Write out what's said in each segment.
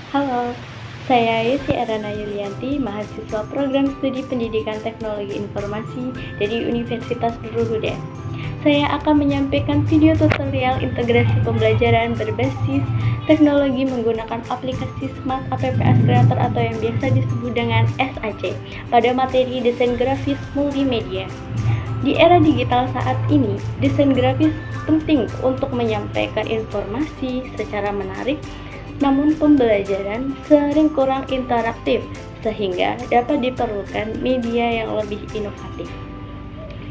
Halo, saya Yesi Erana Yulianti, mahasiswa program studi pendidikan teknologi informasi dari Universitas Nurul Huda. Saya akan menyampaikan video tutorial integrasi pembelajaran berbasis teknologi menggunakan aplikasi Smart APPS Creator atau yang biasa disebut dengan SAC pada materi desain grafis multimedia. Di era digital saat ini, desain grafis penting untuk menyampaikan informasi secara menarik, namun pembelajaran sering kurang interaktif sehingga dapat diperlukan media yang lebih inovatif.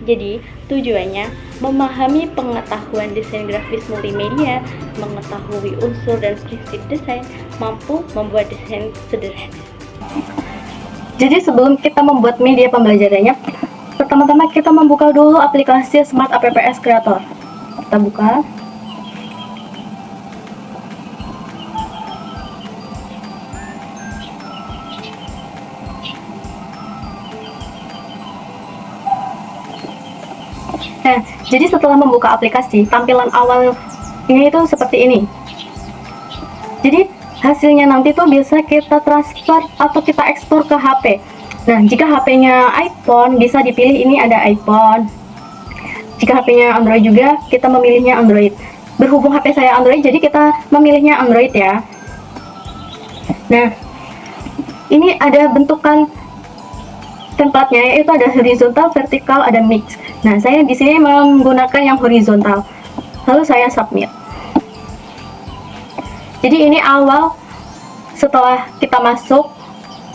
Jadi, tujuannya memahami pengetahuan desain grafis multimedia, mengetahui unsur dan prinsip desain, mampu membuat desain sederhana. Jadi sebelum kita membuat media pembelajarannya, pertama-tama kita membuka dulu aplikasi Smart APPS Creator. Kita buka. Nah, jadi setelah membuka aplikasi, tampilan awal ini itu seperti ini. Jadi hasilnya nanti tuh biasa kita transfer atau kita ekspor ke HP. Nah, jika HP-nya iPhone, bisa dipilih ini ada iPhone. Jika HP-nya Android juga, kita memilihnya Android. Berhubung HP saya Android, jadi kita memilihnya Android ya. Nah, ini ada bentukan templatenya, yaitu ada horizontal, vertikal, ada mix. Nah, saya di sini menggunakan yang horizontal. Lalu saya submit. Jadi ini awal setelah kita masuk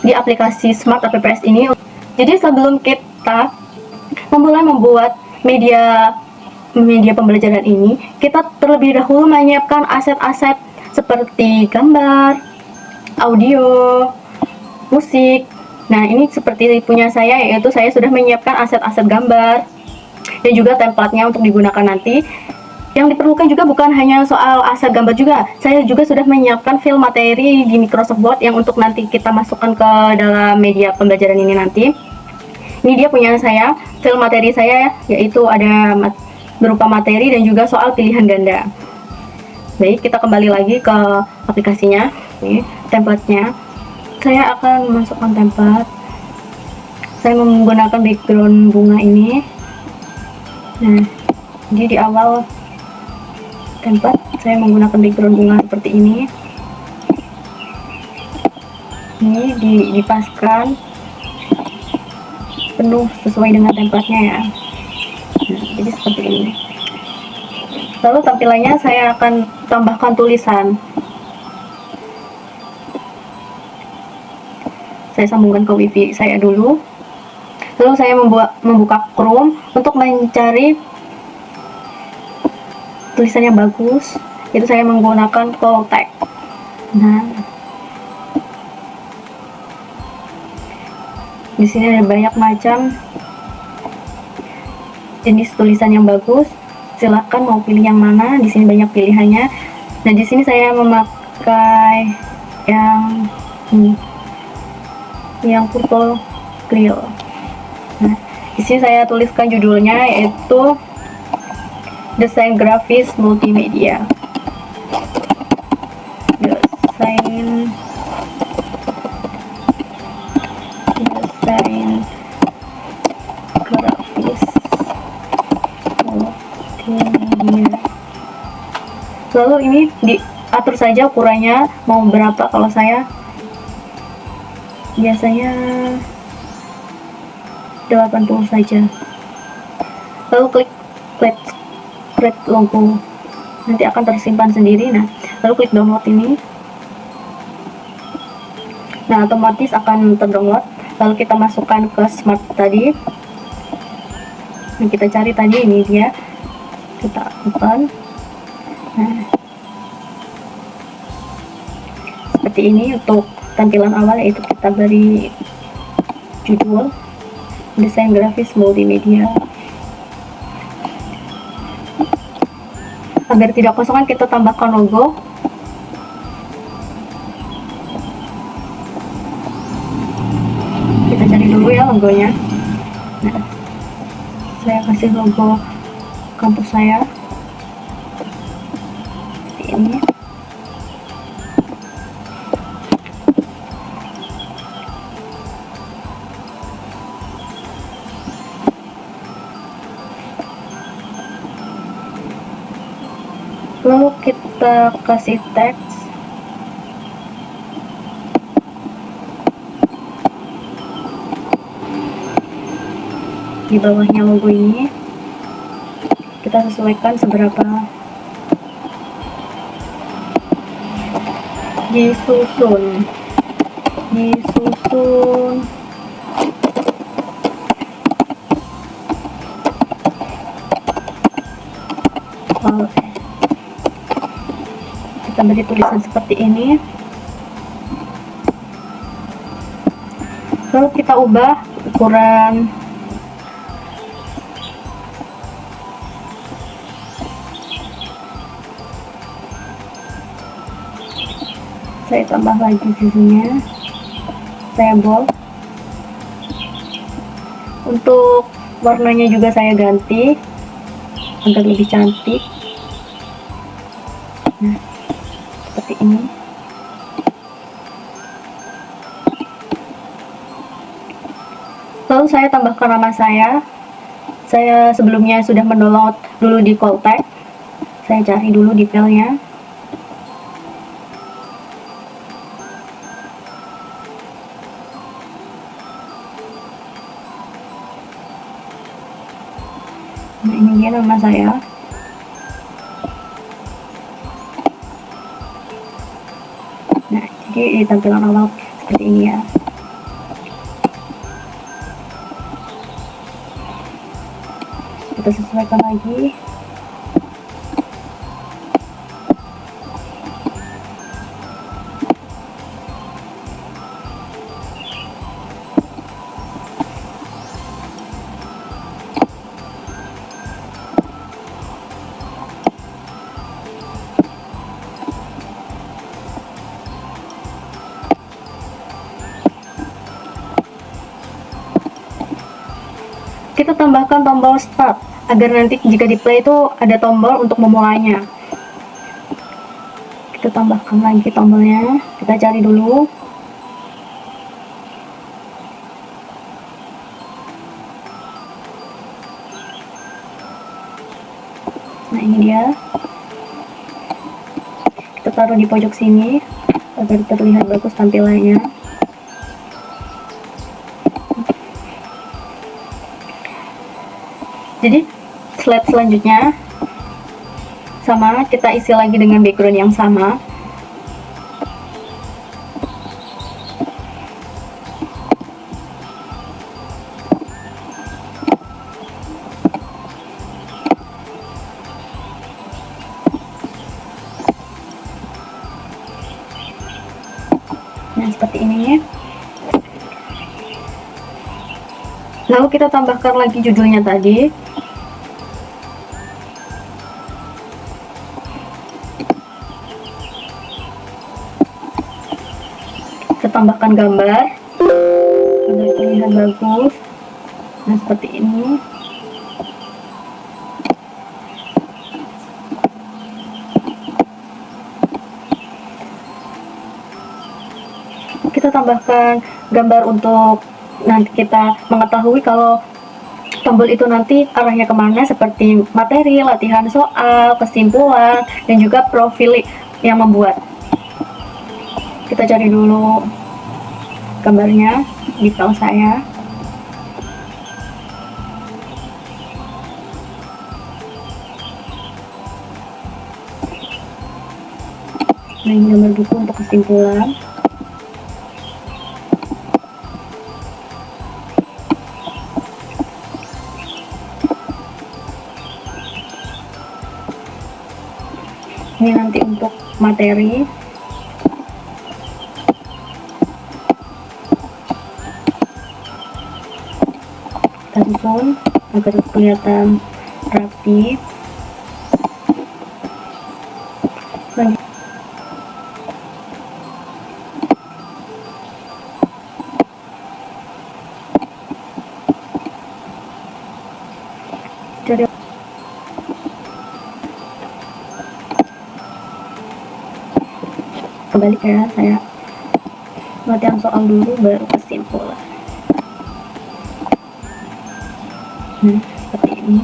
di aplikasi Smart APPS ini. Jadi sebelum kita memulai membuat media pembelajaran ini, kita terlebih dahulu menyiapkan aset-aset seperti gambar, audio, musik. Nah, ini seperti punya saya, yaitu saya sudah menyiapkan aset-aset gambar dan juga templatenya untuk digunakan nanti. Yang diperlukan juga bukan hanya soal aset gambar juga, saya juga sudah menyiapkan file materi di Microsoft Word yang untuk nanti kita masukkan ke dalam media pembelajaran ini nanti. Ini dia punya saya, file materi saya, yaitu ada berupa materi dan juga soal pilihan ganda. Baik, kita kembali lagi ke aplikasinya. Ini templatenya. Saya akan masukkan template. Saya menggunakan background bunga ini. Nah, jadi di awal template saya menggunakan background bunga seperti ini. Ini dipaskan penuh sesuai dengan templatenya ya. Nah, jadi seperti ini. Lalu tampilannya saya akan tambahkan tulisan. Saya sambungkan ke wifi saya dulu. Lalu saya membuka Chrome untuk mencari tulisan yang bagus. Itu saya menggunakan full text. Nah, di sini ada banyak macam jenis tulisan yang bagus. Silakan mau pilih yang mana. Di sini banyak pilihannya. Nah, di sini saya memakai yang purple clear. Nah, di sini saya tuliskan judulnya, yaitu desain grafis multimedia. Desain grafis multimedia. Lalu ini diatur saja ukurannya mau berapa. Kalau saya biasanya 80 saja. Lalu klik create logo, nanti akan tersimpan sendiri. Nah, lalu klik download ini. Nah, otomatis akan terdownload. Lalu kita masukkan ke Smart tadi. Nah, kita cari tadi, ini dia. Kita open. Nah, seperti ini untuk tampilan awal, yaitu kita beri judul desain grafis multimedia. Agar tidak kosongan, kita tambahkan logo. Kita cari dulu ya logonya. Nah, saya kasih logo kampus saya seperti ini. kita kasih teks di bawahnya logo ini. Kita sesuaikan seberapa. Disusun kita beri tulisan seperti ini, lalu kita ubah ukuran saya tambah lagi sisinya, saya bold. Untuk warnanya juga saya ganti agar lebih cantik. Nah, seperti ini. Lalu saya tambahkan nama saya. Saya sebelumnya sudah mendownload dulu di Calltext. Saya cari dulu di filenya. Nah, ini dia nama saya. Nah, jadi di tampilan awal seperti ini ya. Kita sesuaikan lagi. Kita tambahkan tombol start agar nanti jika di play itu ada tombol untuk memulainya. Kita tambahkan lagi tombolnya, kita cari dulu. Nah, ini dia. Kita taruh di pojok sini agar terlihat bagus tampilannya. Jadi slide selanjutnya sama, kita isi lagi dengan background yang sama. Nah, seperti ini. Lalu kita tambahkan lagi judulnya tadi. Kita tambahkan gambar agar terlihat bagus. Nah, seperti ini. Kita tambahkan gambar untuk nanti kita mengetahui kalau tombol itu nanti arahnya kemana, seperti materi, latihan soal, kesimpulan, dan juga profil yang membuat. Kita cari dulu gambarnya di file saya. Nah, ini gambar buku untuk kesimpulan. Ini nanti untuk materi. Kita susun agar kelihatan rapi. Lanjut. Jadi kembali ya, saya latihan soal dulu baru kesimpulan. Nah, seperti ini.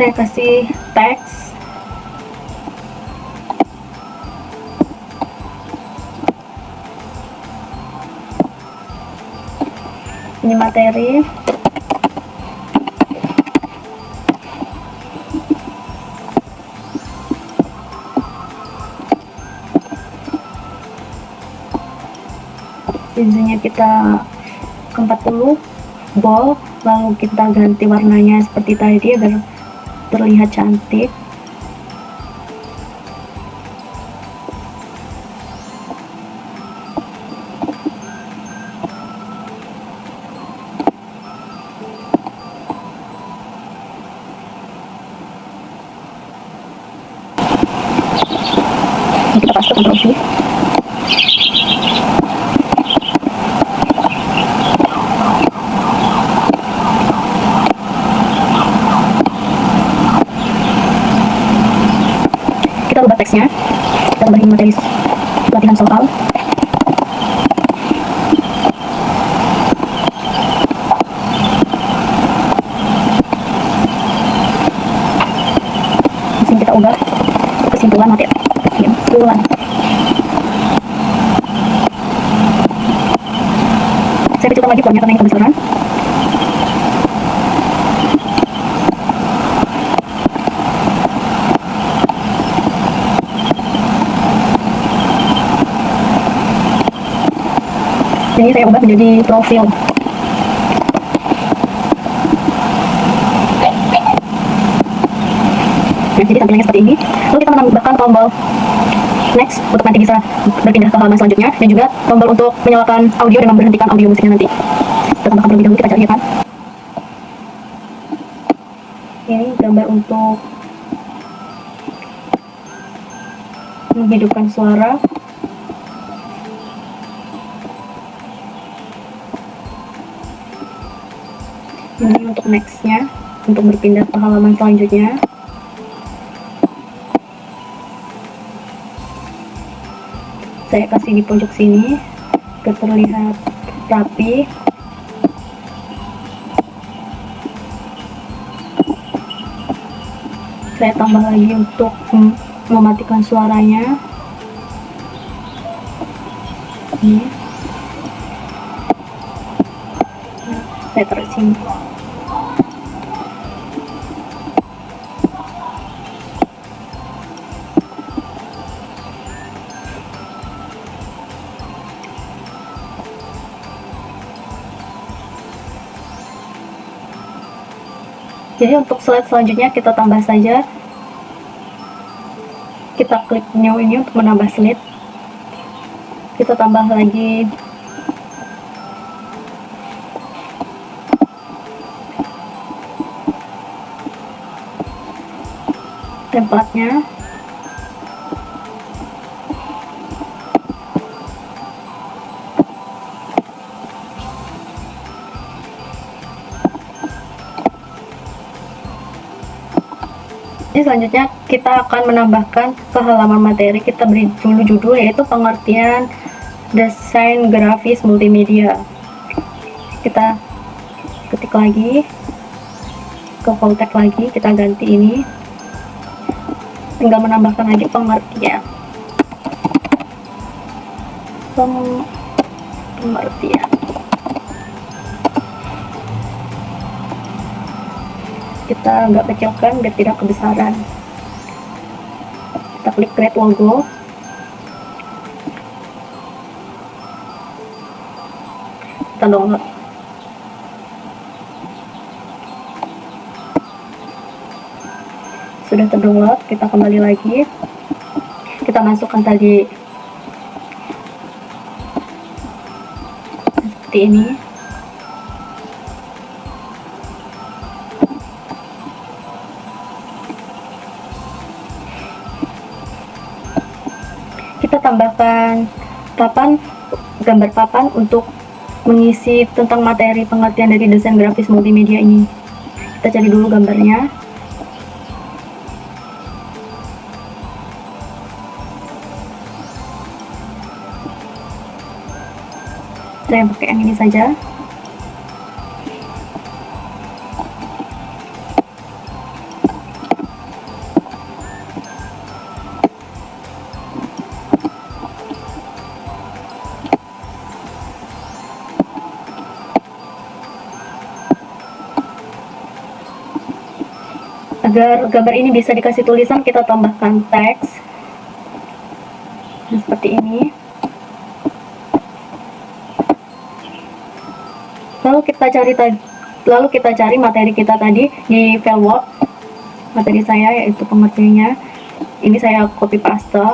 Saya kasih teks. Ini materi. Isinya kita ke 40 bold, lalu kita ganti warnanya seperti tadi agar terlihat cantik. Ini kita paste Ctrl V. Kita ubah teksnya, kita ubahin materi latihan soal. Di sini kita ubah kesimpulan materi. Kesimpulan. Saya kecilkan lagi fontnya karena ini kebesaran. Ini saya ubah menjadi profil. Nah, jadi tampilannya seperti ini. Lalu kita menambahkan tombol next untuk nanti bisa berpindah ke halaman selanjutnya, dan juga tombol untuk menyalakan audio dan memberhentikan audio musiknya nanti. Kita tambahkan terlebih dahulu, kita cari ya kan. Ini gambar untuk menghidupkan suara. Ini untuk nextnya, untuk berpindah ke halaman selanjutnya. Saya kasih di pojok sini agar terlihat rapi. Saya tambah lagi untuk mematikan suaranya. Ini saya taruh sini. Jadi untuk slide selanjutnya kita tambah saja. Kita klik new ini untuk menambah slide. Kita tambah lagi templatenya. Jadi selanjutnya kita akan menambahkan ke halaman materi. Kita beri dulu judul, yaitu pengertian desain grafis multimedia. Kita ketik lagi ke full text lagi, kita ganti ini, tinggal menambahkan lagi pengertian. Pengertian. Kita agak kecilkan biar tidak kebesaran. Kita klik create logo. Kita download. Sudah terdownload, kita kembali lagi. Kita masukkan tadi seperti ini. Kita tambahkan papan, gambar papan untuk mengisi tentang materi pengertian dari desain grafis multimedia ini. Kita cari dulu gambarnya. Saya pakai yang ini saja. Agar gambar ini bisa dikasih tulisan, kita tambahkan teks. Nah, seperti ini. Lalu kita cari materi kita tadi di file Word. Materi saya yaitu pengertiannya. Ini saya copy paste.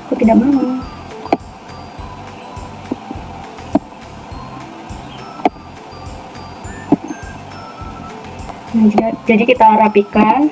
Aku tidak mau. Nah, jadi kita rapikan.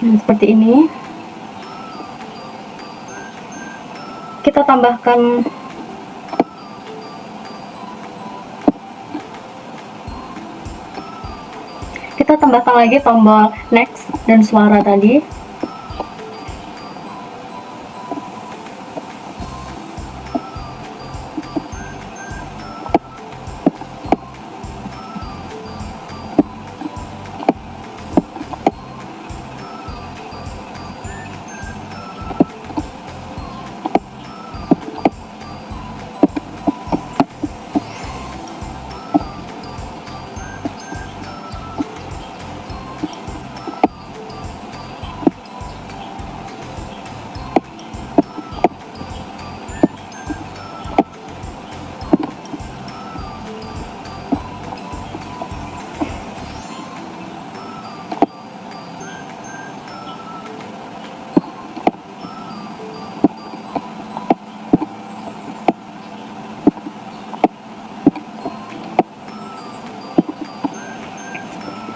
Nah, seperti ini. Kita tambahkan lagi tombol next dan suara tadi.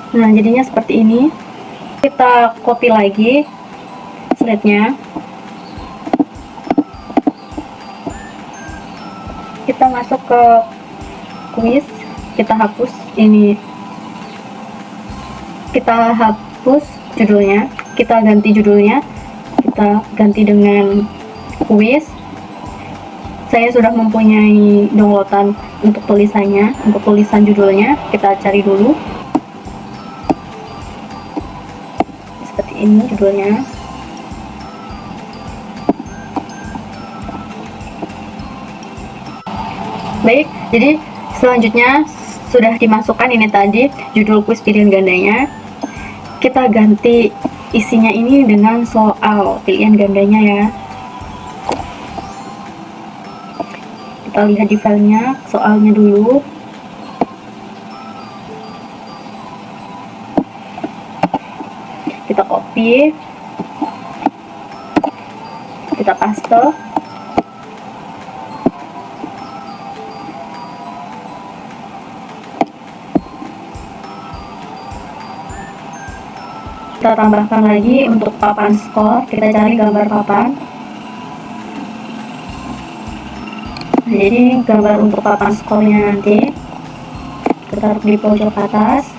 Nah, jadinya seperti ini. Kita copy lagi slide-nya. Kita masuk ke quiz, kita hapus ini. Kita hapus judulnya, kita ganti judulnya. Kita ganti dengan quiz. Saya sudah mempunyai downloadan untuk tulisannya, untuk tulisan judulnya. Kita cari dulu. Seperti ini judulnya. Baik, jadi selanjutnya sudah dimasukkan ini tadi judul kuis pilihan gandanya. Kita ganti isinya ini dengan soal pilihan gandanya ya. Kita lihat di filenya soalnya dulu. Kita copy, kita paste. Kita tambahkan lagi untuk papan skor. Kita cari gambar papan. Nah, jadi gambar untuk papan skornya nanti kita taruh di pojok atas.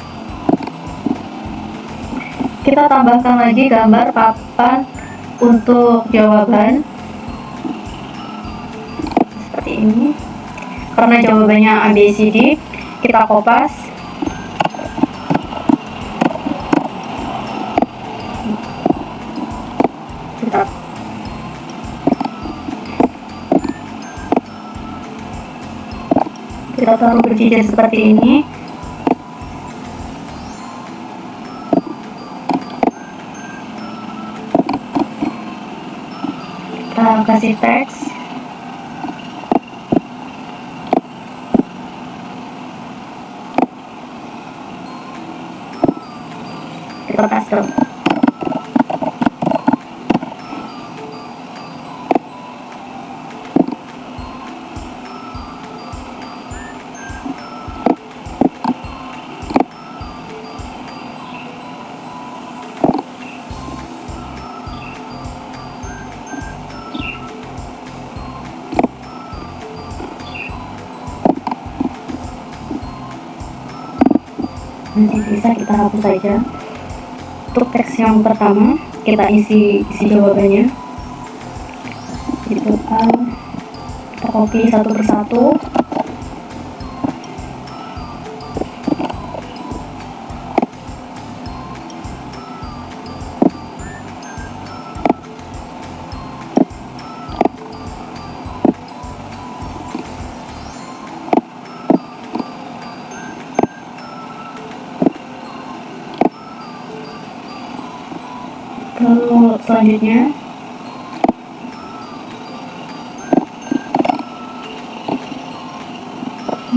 Kita tambahkan lagi gambar papan untuk jawaban seperti ini. Karena jawabannya ABCD, kita kopas. Kita taruh berjejer seperti ini. Kita kasih teks. Kita paste. masih bisa kita hapus saja. Untuk teks yang pertama kita isi jawabannya. Itu kita copy satu persatu. Lalu selanjutnya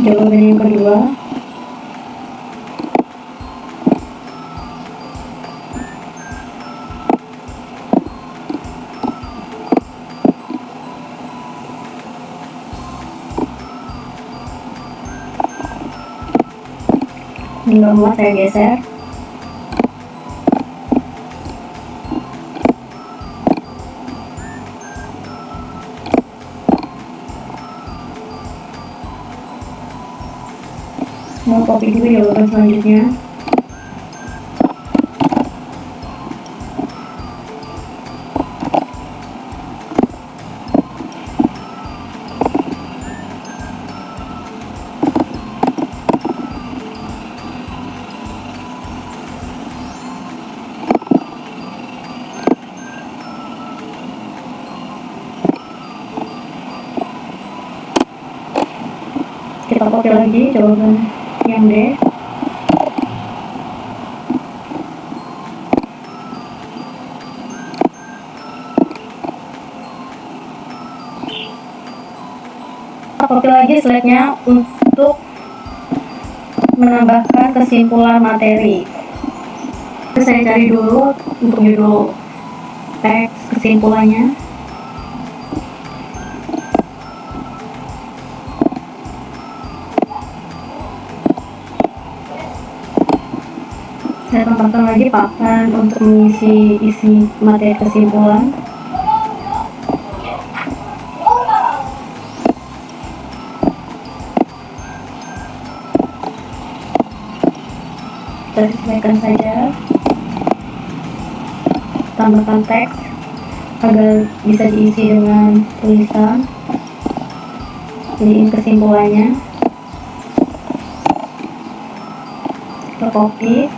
jawaban yang kedua. Di bawah saya geser. Mau copy dulu jawaban selanjutnya. Kita copy lagi jawaban yang D. Kita copy lagi slide-nya untuk menambahkan kesimpulan materi. Saya cari dulu untuk judul teks kesimpulannya. Saya tambahkan lagi papan untuk mengisi isi materi kesimpulan. Kita sesuaikan saja, tambahkan teks agar bisa diisi dengan tulisan. Jadi kesimpulannya kita copy,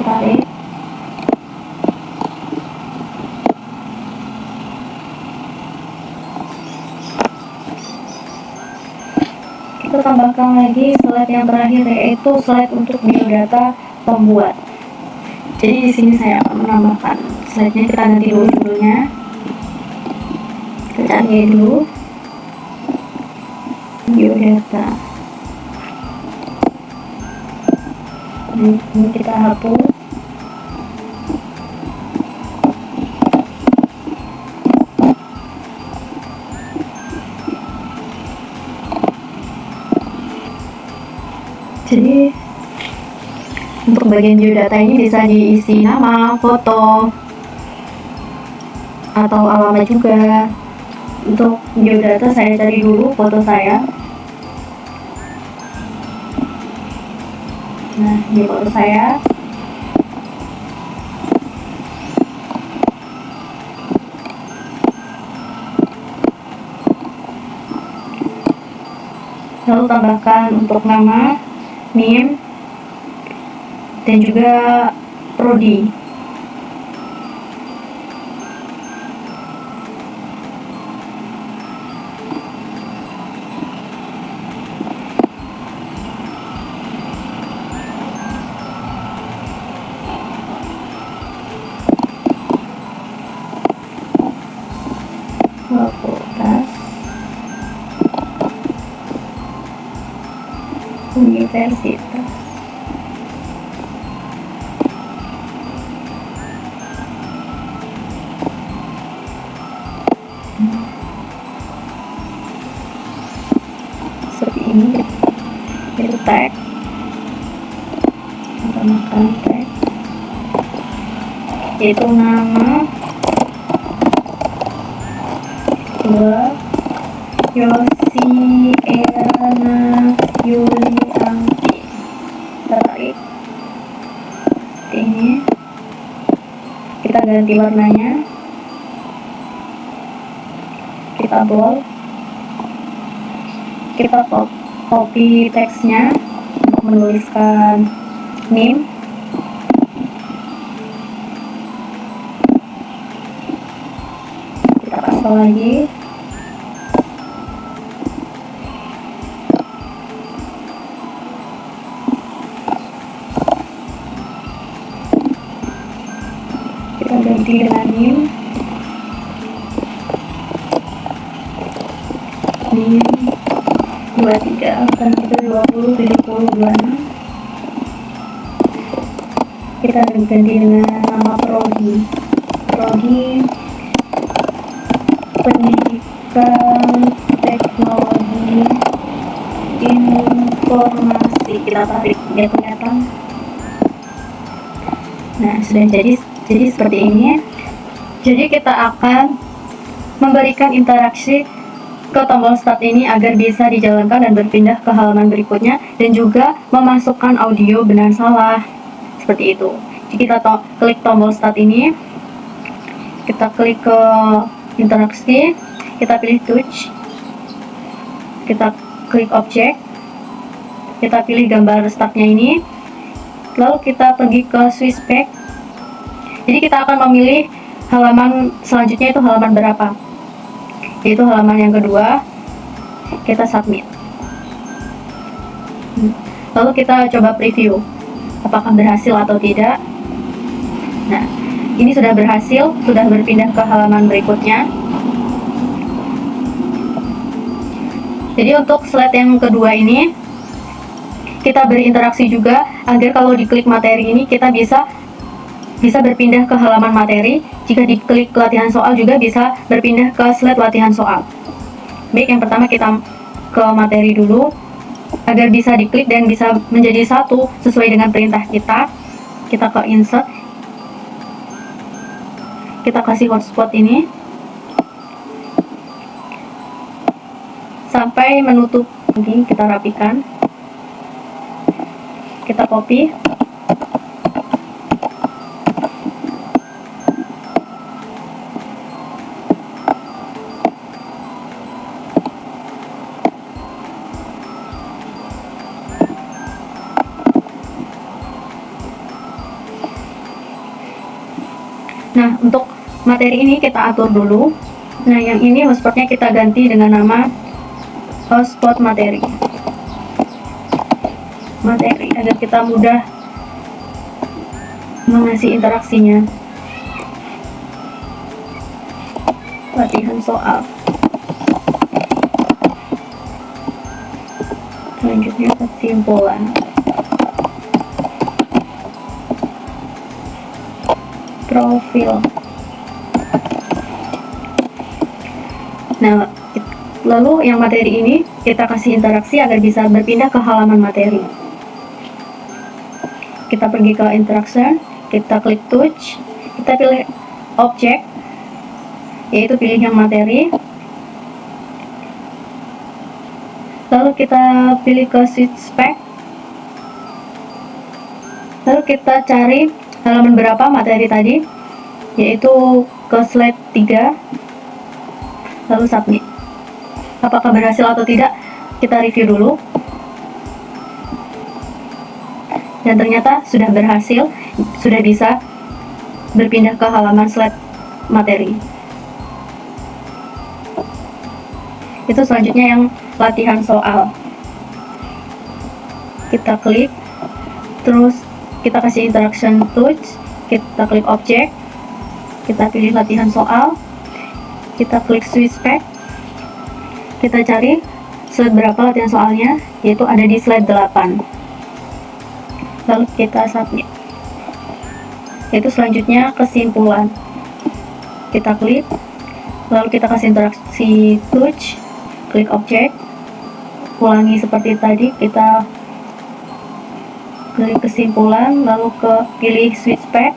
tarik, kita tambahkan lagi slide yang terakhir, yaitu slide untuk biodata pembuat. Jadi di sini saya akan menambahkan slide-nya. Kita ganti dulu judulnya, kita cari dulu biodata. Ini kita hapus. Jadi untuk bagian biodata ini bisa diisi nama, foto, atau alamat juga. Untuk biodata saya cari dulu foto saya. Nah, ini foto saya. Lalu tambahkan untuk nama, NIM, dan juga prodi. Fakultas Universitas. Seperti ini, itu tag, tambahkan tag, yaitu nama, kedua Yosi Erana Yulianti. Tarik ini, kita ganti warnanya, kita bold, kita copy teksnya untuk menuliskan name. Kita pasang lagi. Kita ganti dengan name 23, karena kita 20, 70, 26. Kita ganti dengan nama prodi pendidikan teknologi informasi. Kita tarik biar kelihatan. Nah, sudah jadi seperti ini. Jadi kita akan memberikan interaksi ke tombol start ini agar bisa dijalankan dan berpindah ke halaman berikutnya, dan juga memasukkan audio benar salah seperti itu. Jadi kita klik tombol start ini, kita klik ke interaksi, kita pilih touch, kita klik objek, kita pilih gambar startnya ini, lalu kita pergi ke switch back. Jadi kita akan memilih halaman selanjutnya itu halaman berapa, yaitu halaman yang kedua. Kita submit, lalu kita coba preview apakah berhasil atau tidak. Nah, ini sudah berhasil, sudah berpindah ke halaman berikutnya. Jadi untuk slide yang kedua ini kita beri interaksi juga agar kalau diklik materi ini kita bisa berpindah ke halaman materi. Jika diklik latihan soal juga bisa berpindah ke slide latihan soal. Baik, yang pertama kita ke materi dulu agar bisa diklik dan bisa menjadi satu sesuai dengan perintah kita. Kita ke insert, kita kasih hotspot ini sampai menutup. Nanti kita rapikan, kita copy, nah untuk materi ini kita atur dulu. Nah, yang ini hotspotnya kita ganti dengan nama hotspot materi agar kita mudah mengasih interaksinya. Latihan soal, selanjutnya kesimpulan, profil. Nah, lalu yang materi ini kita kasih interaksi agar bisa berpindah ke halaman materi. Kita pergi ke interaction, kita klik touch, kita pilih objek, yaitu pilih yang materi, lalu kita pilih ke switch back, lalu kita cari halaman berapa materi tadi, yaitu ke slide 3, lalu submit. Apakah berhasil atau tidak, kita review dulu. Dan ternyata sudah berhasil, sudah bisa berpindah ke halaman slide materi. Itu selanjutnya yang latihan soal. Kita klik, terus kita kasih interaction touch, kita klik objek, kita pilih latihan soal, kita klik switch back, kita cari slide berapa latihan soalnya, yaitu ada di slide 8, lalu kita submit. Yaitu selanjutnya kesimpulan, kita klik, lalu kita kasih interaksi touch, klik objek, ulangi seperti tadi, kita klik kesimpulan, lalu pilih switch back,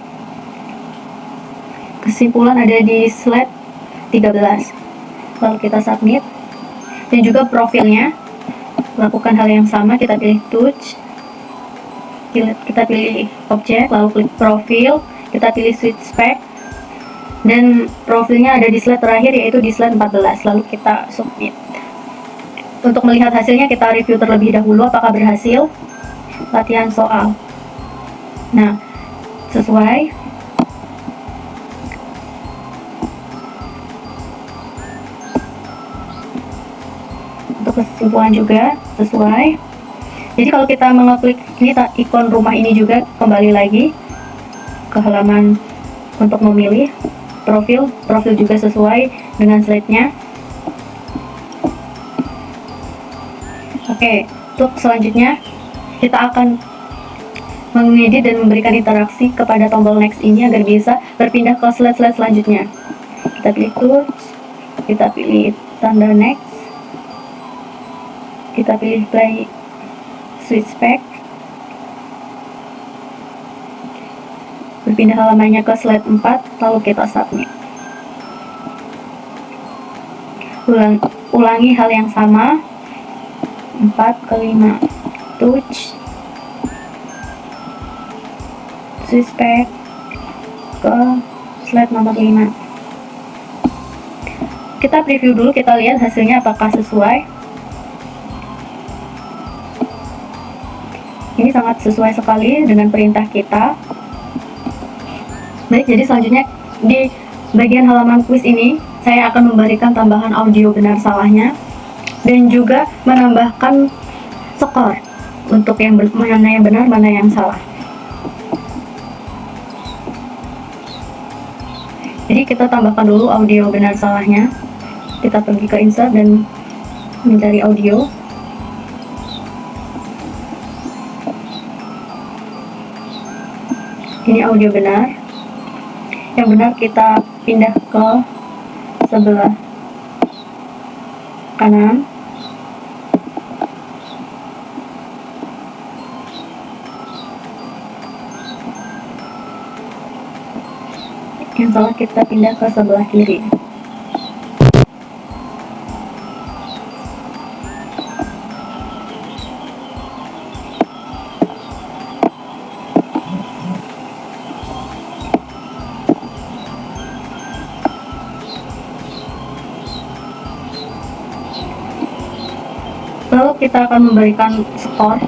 kesimpulan ada di slide 13, lalu kita submit. Dan juga profilnya lakukan hal yang sama, kita pilih touch, kita pilih objek, lalu klik profil, kita pilih switch spec, dan profilnya ada di slide terakhir yaitu di slide 14, lalu kita submit. Untuk melihat hasilnya kita review terlebih dahulu apakah berhasil. Latihan soal. Nah, sesuai. Untuk kesimpulan juga sesuai. Jadi kalau kita mengeklik ini ikon rumah ini juga kembali lagi ke halaman untuk memilih profil juga sesuai dengan slide-nya. Oke, untuk selanjutnya kita akan mengedit dan memberikan interaksi kepada tombol next ini agar bisa berpindah ke slide-slide selanjutnya. Kita pilih tools, kita pilih tanda next, kita pilih play switch spec, berpindah halamannya ke slide 4, lalu kita submit. Ulangi hal yang sama 4 ke 5, touch, switch spec ke slide nomor 5. Kita preview dulu, kita lihat hasilnya apakah sesuai. Ini sangat sesuai sekali dengan perintah kita. Baik, jadi selanjutnya di bagian halaman quiz ini saya akan memberikan tambahan audio benar salahnya dan juga menambahkan skor untuk mana yang benar, mana yang salah. Jadi kita tambahkan dulu audio benar salahnya. Kita pergi ke insert dan mencari audio. Ini audio benar. Yang benar kita pindah ke sebelah kanan. Yang salah kita pindah ke sebelah kiri. Lalu kita akan memberikan skor.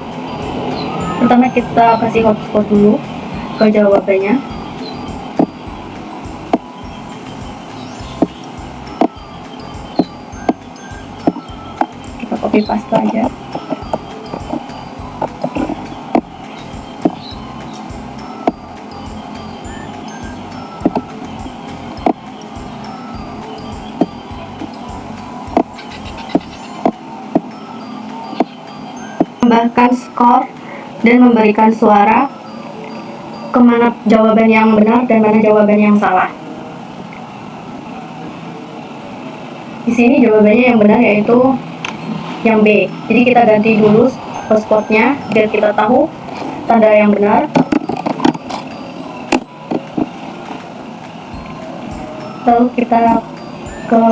Pertama kita kasih hotspot dulu ke jawabannya. Kita copy paste aja. Tambahkan skor dan memberikan suara kemana jawaban yang benar dan mana jawaban yang salah. Di sini jawabannya yang benar yaitu yang B. Jadi kita ganti dulu hotspotnya biar kita tahu tanda yang benar. Lalu kita ke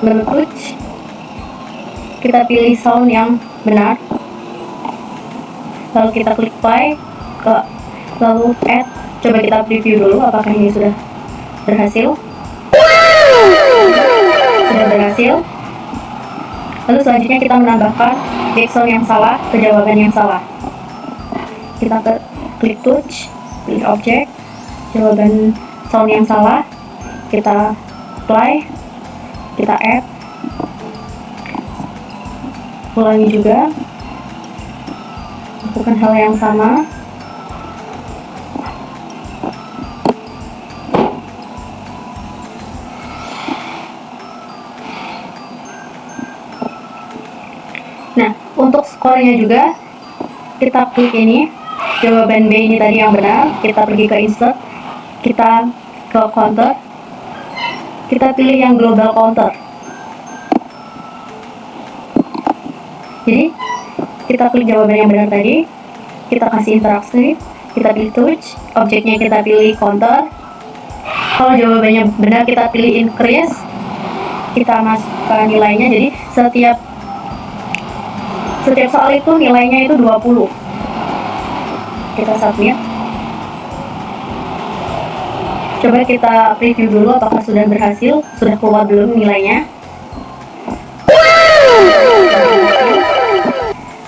menu touch, kita pilih sound yang benar. Lalu kita klik play, lalu add. Coba kita preview dulu apakah ini sudah berhasil. Sudah berhasil. Lalu selanjutnya kita menambahkan background yang salah ke jawaban yang salah. Kita klik touch, pilih objek, jawaban sound yang salah, kita play, kita add, ulangi juga. Lakukan hal yang sama. Nah, untuk skornya juga kita klik ini, jawaban B ini tadi yang benar, kita pergi ke insert, kita ke counter, kita pilih yang global counter. Jadi kita klik jawaban yang benar tadi, kita kasih interaksi, kita pilih touch, objeknya kita pilih counter. Kalau jawabannya benar kita pilih increase, kita masukkan nilainya. Jadi setiap Setiap soal itu nilainya itu 20. Kita submit. Coba kita preview dulu apakah sudah berhasil, sudah keluar belum nilainya.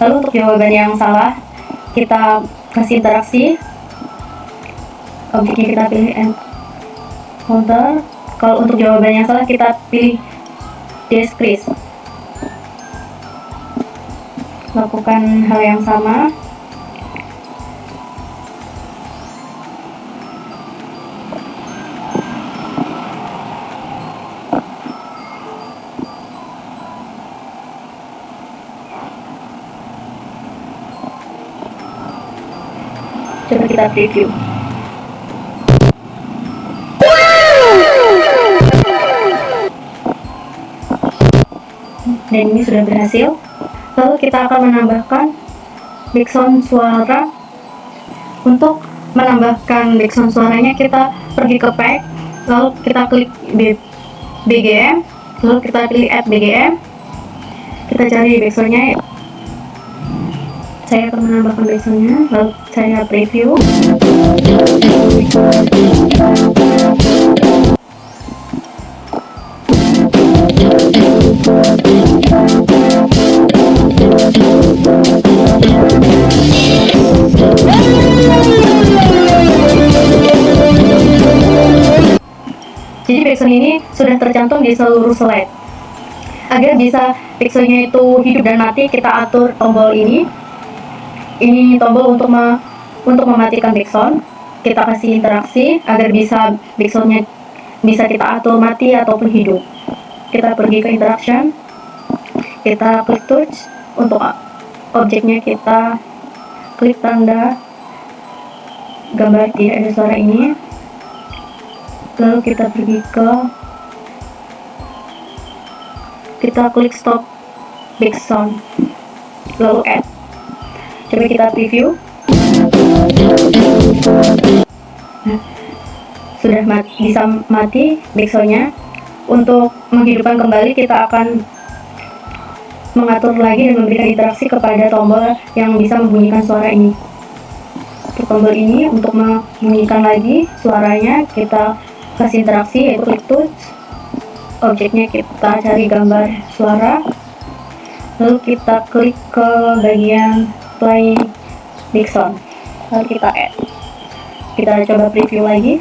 Lalu untuk jawaban yang salah, kita kasih interaksi. Objeknya kita pilih encounter. Kalau untuk jawaban yang salah, kita pilih decrease. Lakukan hal yang sama. Coba kita preview. Dan ini sudah berhasil. Lalu kita akan menambahkan background suara. Untuk menambahkan background suaranya, kita pergi ke pack, lalu kita klik BGM, lalu kita pilih add BGM. Kita cari backgroundnya. Saya akan menambahkan backgroundnya, lalu saya preview. Jadi backsound ini sudah tercantum di seluruh slide. Agar bisa backsoundnya itu hidup dan mati, kita atur tombol ini. Ini tombol untuk mematikan backsound. Kita kasih interaksi agar bisa backsoundnya bisa kita atur mati ataupun hidup. Kita pergi ke interaction. Kita klik touch. Untuk objeknya kita klik tanda gambar tidak ada suara ini. Lalu kita pergi ke, kita klik stop background, lalu add. Coba kita preview. Nah, sudah bisa mati backsoundnya. Untuk menghidupkan kembali, kita akan mengatur lagi dan memberikan interaksi kepada tombol yang bisa membunyikan suara ini. Untuk tombol ini, untuk membunyikan lagi suaranya, kita kasih interaksi, yaitu klik touch. Objeknya kita cari gambar suara, lalu kita klik ke bagian play background, lalu kita add. Kita coba preview lagi.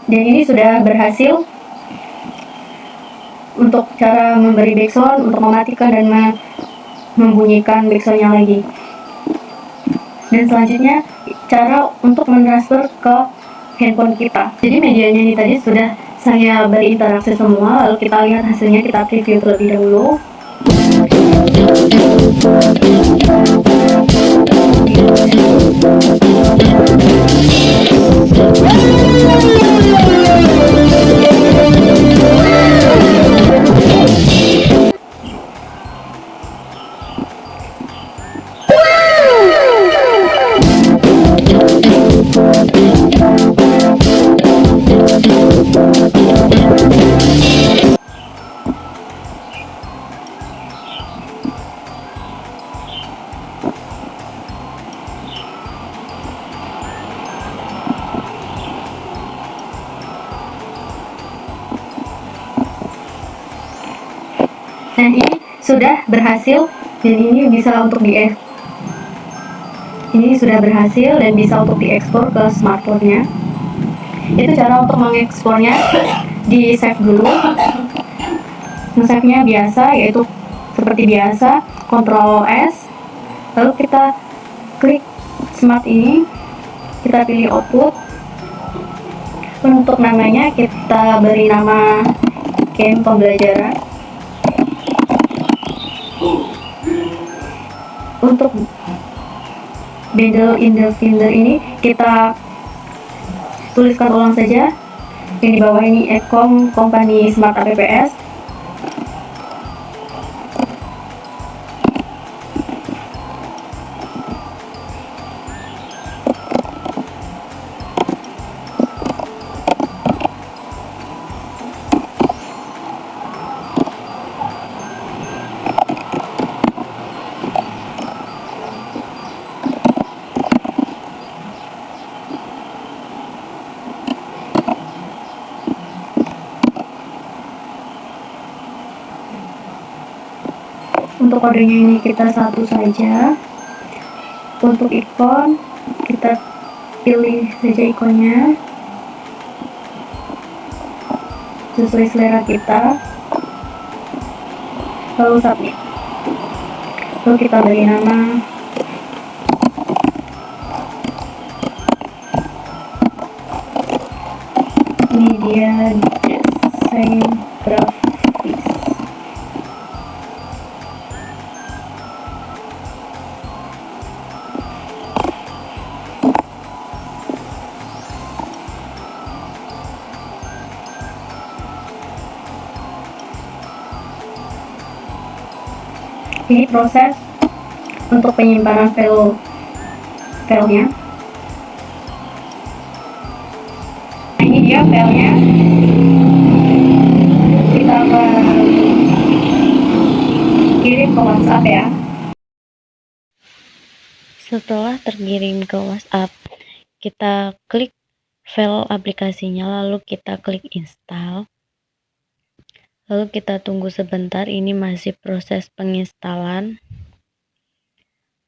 Dan ini sudah berhasil. Untuk cara memberi background, untuk mematikan dan membunyikan backsoundnya lagi. Dan selanjutnya cara untuk mentransfer ke handphone kita. Jadi medianya ini tadi sudah saya beri interaksi semua, lalu kita lihat hasilnya, kita preview terlebih dahulu. Nah, ini sudah berhasil dan ini bisa untuk ini sudah berhasil dan bisa untuk diekspor ke smartphone-nya. Itu cara untuk mengekspornya. Di save dulu. Nge-save-nya biasa, yaitu seperti biasa, Ctrl S, lalu kita klik smart ini, kita pilih output. Untuk namanya kita beri nama game pembelajaran. Untuk Battle in the Finder ini kita tuliskan ulang saja. Yang di bawah ini Ecom Company Smart APPS. Untuk kodenya ini kita satu saja. Untuk ikon, kita pilih saja ikonnya sesuai selera kita, lalu submit. Lalu kita beri nama media desain grafis. Ini proses untuk penyimpanan filenya. Ini dia filenya. Kita akan kirim ke WhatsApp ya. Setelah terkirim ke WhatsApp, kita klik file aplikasinya, lalu kita klik install. Lalu kita tunggu sebentar, ini masih proses penginstalan.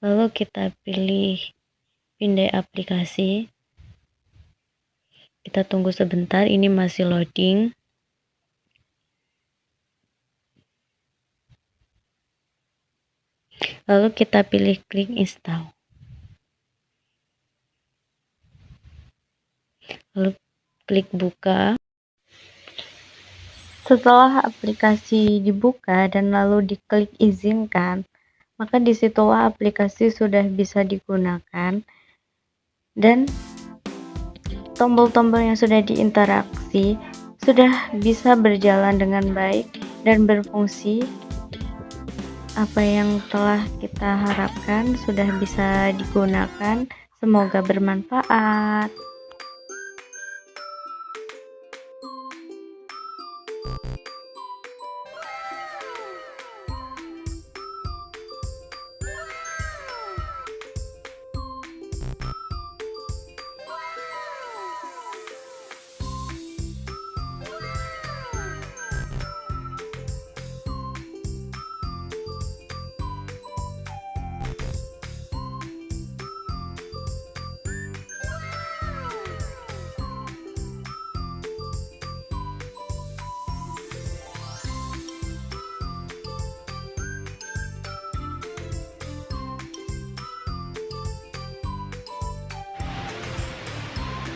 Lalu kita pilih pindai aplikasi. Kita tunggu sebentar, ini masih loading. Lalu kita pilih klik install. Lalu klik buka. Setelah aplikasi dibuka dan lalu diklik izinkan, maka disitulah aplikasi sudah bisa digunakan dan tombol-tombol yang sudah diinteraksi sudah bisa berjalan dengan baik dan berfungsi. Apa yang telah kita harapkan sudah bisa digunakan. Semoga bermanfaat.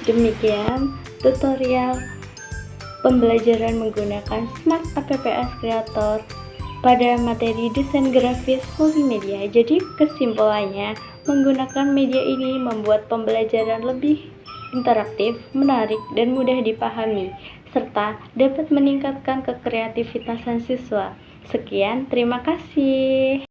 Demikian tutorial pembelajaran menggunakan Smart APPS Creator pada materi desain grafis multimedia. Jadi kesimpulannya, menggunakan media ini membuat pembelajaran lebih interaktif, menarik, dan mudah dipahami, serta dapat meningkatkan kekreativitasan siswa. Sekian, terima kasih.